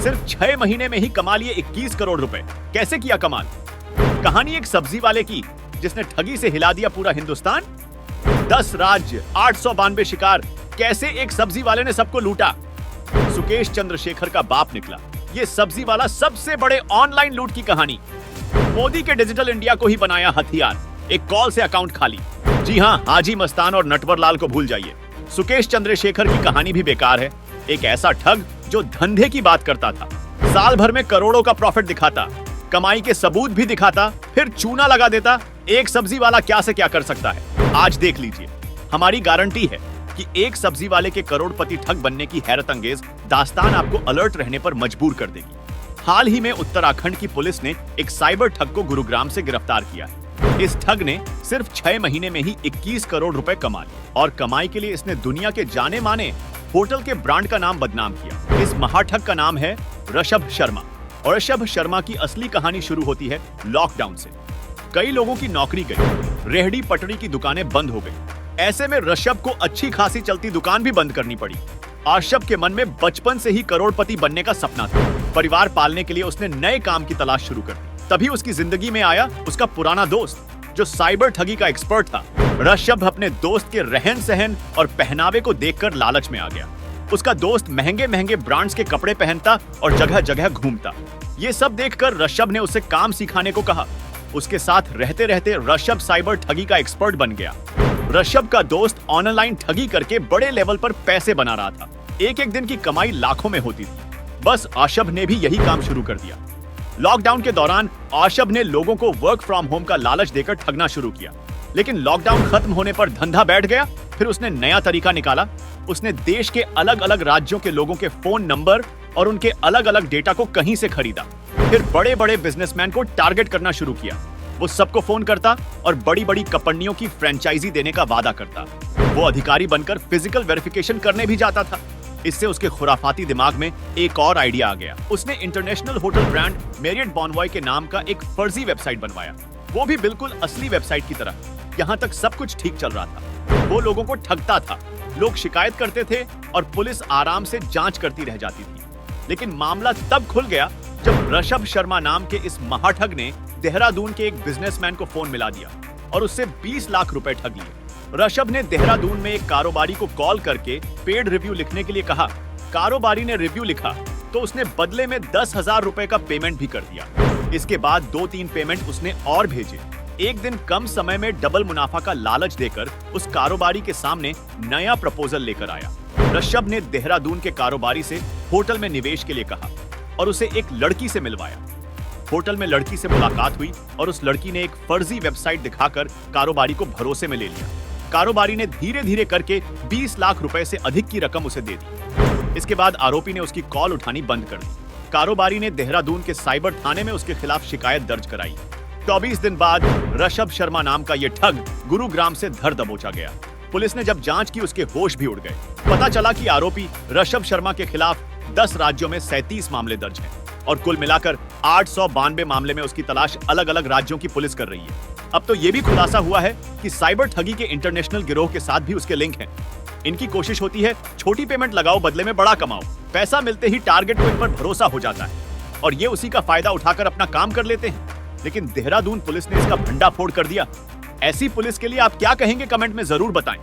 सिर्फ 6 महीने में ही कमा लिए 21 करोड़ रुपए। कैसे किया कमाल? कहानी एक सब्जी वाले की जिसने ठगी से हिला दिया पूरा हिंदुस्तान। 10 राज्य, 892 शिकार, कैसे एक सब्जी वाले ने सबको लूटा। सुकेश चंद्रशेखर का बाप निकला ये सब्जी वाला सबसे बड़े ऑनलाइन लूट की कहानी। मोदी के डिजिटल इंडिया को ही बनाया हथियार, एक कॉल से अकाउंट खाली। जी हां, हाजी मस्तान और नटवर लाल को भूल जाइए। सुकेश चंद्रशेखर की कहानी भी बेकार है। एक ऐसा ठग जो धंधे की बात करता था, साल भर में करोड़ों का प्रॉफिट दिखाता, कमाई के सबूत भी दिखाता, फिर चूना लगा देता। एक सब्जी वाला क्या से क्या कर सकता है, आज देख लीजिए। हमारी गारंटी है कि एक सब्जी वाले के करोड़पति ठग बनने की हैरत अंगेज दास्तान आपको अलर्ट रहने पर मजबूर कर देगी। हाल ही में उत्तराखंड की पुलिस ने एक साइबर ठग को गुरुग्राम से गिरफ्तार किया है। इस ठग ने सिर्फ 6 महीने में ही 21 करोड़ रुपए कमा लिए और कमाई के लिए इसने दुनिया के जाने माने होटल के ब्रांड का नाम बदनाम किया। इस महाठग का नाम है ऋषभ शर्मा और ऋषभ शर्मा की असली कहानी शुरू होती है लॉकडाउन से। कई लोगों की नौकरी गई, रेहड़ी पटरी की दुकानें बंद हो गई। ऐसे में ऋषभ को अच्छी खासी चलती दुकान भी बंद करनी पड़ी। ऋषभ के मन में बचपन से ही करोड़पति बनने का सपना था। परिवार पालने के लिए उसने नए काम की तलाश शुरू कर दी। तभी उसकी जिंदगी में आया उसका पुराना दोस्त जो साइबर ठगी का एक्सपर्ट था। ऋषभ अपने दोस्त के रहन सहन और पहनावे को देखकर लालच में आ गया। उसका दोस्त महंगे महंगे ब्रांड्स के कपड़े पहनता और जगह जगह घूमता। ये सब देखकर ऋषभ ने उसे काम सिखाने को कहा। उसके साथ रहते रहते ऋषभ साइबर ठगी का एक्सपर्ट बन गया। ऋषभ का दोस्त ऑनलाइन ठगी करके बड़े लेवल पर पैसे बना रहा था। एक एक दिन की कमाई लाखों में होती थी। बस ऋषभ ने भी यही काम शुरू कर दिया। लॉकडाउन के दौरान ऋषभ ने लोगों को वर्क फ्रॉम होम का लालच देकर ठगना शुरू किया, लेकिन लॉकडाउन खत्म होने पर धंधा बैठ गया। फिर उसने नया तरीका निकाला। उसने देश के अलग अलग राज्यों के लोगों के फोन नंबर और उनके अलग अलग डेटा को कहीं से खरीदा। फिर बड़े बड़े बिजनेसमैन को टारगेट करना शुरू किया। वो सबको फोन करता और बड़ी बड़ी कंपनियों की फ्रेंचाइजी देने का वादा करता। वो अधिकारी बनकर फिजिकल वेरिफिकेशन करने भी जाता था। इससे उसके खुराफाती दिमाग में एक और आइडिया आ गया। उसने international hotel brand Marriott Bonvoy के नाम का एक फर्जी वेबसाइट बनवाया, वो भी बिल्कुल असली वेबसाइट की तरह। यहाँ तक सब कुछ ठीक चल रहा था। वो लोगों को ठगता था, लोग शिकायत करते थे और पुलिस आराम से जांच करती रह जाती थी। लेकिन मामला तब खुल गया जब ऋषभ शर्मा नाम के इस महाठग ने देहरादून के एक बिजनेसमैन को फोन मिला दिया और उससे 20 लाख रुपए ठग लिए। ऋषभ ने देहरादून में एक कारोबारी को कॉल करके पेड रिव्यू लिखने के लिए कहा। कारोबारी ने रिव्यू लिखा तो उसने बदले में 10,000 रुपए का पेमेंट भी कर दिया। इसके बाद 2-3 पेमेंट उसने और भेजे। एक दिन कम समय में डबल मुनाफा का लालच देकर उस कारोबारी के सामने नया प्रपोजल लेकर आया। ऋषभ ने देहरादून के कारोबारी से होटल में निवेश के लिए कहा और उसे एक लड़की से मिलवाया। होटल में लड़की से मुलाकात हुई और उस लड़की ने एक फर्जी वेबसाइट दिखाकर कारोबारी को भरोसे में ले लिया। कारोबारी ने धीरे धीरे करके 20 लाख रुपए से अधिक की रकम उसे दे दी। इसके बाद आरोपी ने उसकी कॉल उठानी बंद कर दी। कारोबारी ने देहरादून के साइबर थाने में उसके खिलाफ शिकायत दर्ज कराई। 24 दिन बाद ऋषभ शर्मा नाम का यह ठग गुरुग्राम से धर दबोचा गया। पुलिस ने जब जांच की उसके होश भी उड़ गए। पता चला कि आरोपी ऋषभ शर्मा के खिलाफ 10 राज्यों में 37 मामले दर्ज हैं और कुल मिलाकर 892 मामले में उसकी तलाश अलग अलग राज्यों की पुलिस कर रही है। अब तो यह भी खुलासा हुआ है कि साइबर ठगी के इंटरनेशनल गिरोह के साथ भी उसके लिंक हैं। इनकी कोशिश होती है छोटी पेमेंट लगाओ, बदले में बड़ा कमाओ। पैसा मिलते ही टारगेट को इन पर भरोसा हो जाता है और ये उसी का फायदा उठाकर अपना काम कर लेते हैं। लेकिन देहरादून पुलिस ने इसका भंडाफोड़ कर दिया। ऐसी पुलिस के लिए आप क्या कहेंगे, कमेंट में जरूर बताएं।